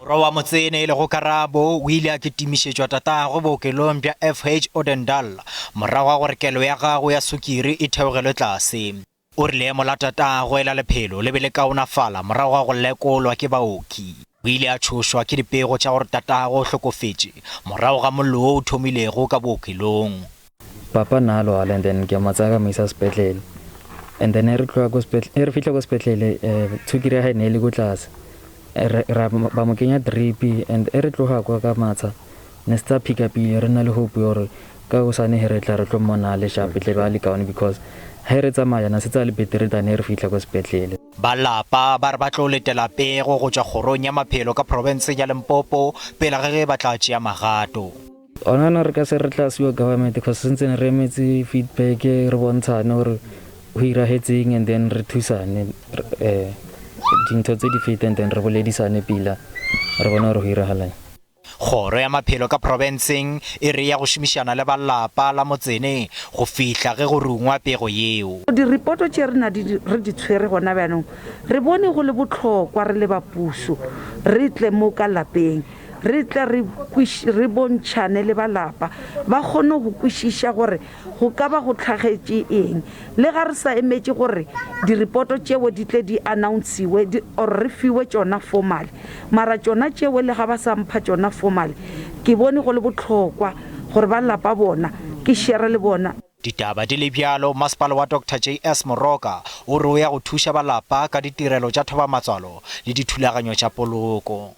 Morwa wa Motsene le go Karabo o ile a ketimišetšwa tatagwe bookelong bja FH Odendal morago ga gore kelo ya gagwe ya sukiri e theogelwe tlase. O rile emo la tatagwe la lephelo le be le kaonafala morago ga go lekolwa ke baoki. O ile a tšhošwa ke dipego tša gore tatagwe o hlokofetše morago ga mollo o thomilego ka bookelong. Papa na lwala and then ke matsaka mo isa sepetlele. And then re tloga go sepetlele, re fitla go sepetlele tsukiri ya hae ne le go tlase. Ba mo kenya drip and re tloga kwa ka matsa ne sta pick up re na le hope gore ka go sane he re tla re tlo mona le shape tle ba le kaone because ha re tsamaya na se tsa le betere than re fitla go sepetlele. Ba lapa ba re ba tlo letela pego go tšwa kgorong ya maphelo ka province ya Limpopo pele ge ba tla tšea magato. Ona re ka se re tla siwa government because since re emetse feedback re bontshane gore ho irahetseng and then re thusane dintho tse di fete and then re boledisane pila re bona gore ho irahalang. Kgoro ya maphelo ka provinceng e re ya go šomišana le ba lapa la Motsene go fihla ge go rungwa pego yeo. Diripoto tše re di tshwere gona bjanong re bone go le bohlokwa re le ba puso re tle mo ka lapeng re tle re bontšhane le ba lapa ba kgone go kwešiša gore go ka ba go tlhagetše eng le ga re sa emetše gore diripoto tšeo di tle di announce-iwe or re fiwe tšona formal mara tšona tšeo le ga ba sa mpha tšona formal ke bone go le bohlokwa gore ba lapa bona ke share le bona. Ditaba di le bjalo, masepala wa Dr. J.S. Moroka o re o ya go thuša ba lapa ka ditirelo tša thoba matswalo le dithulaganyo tša poloko.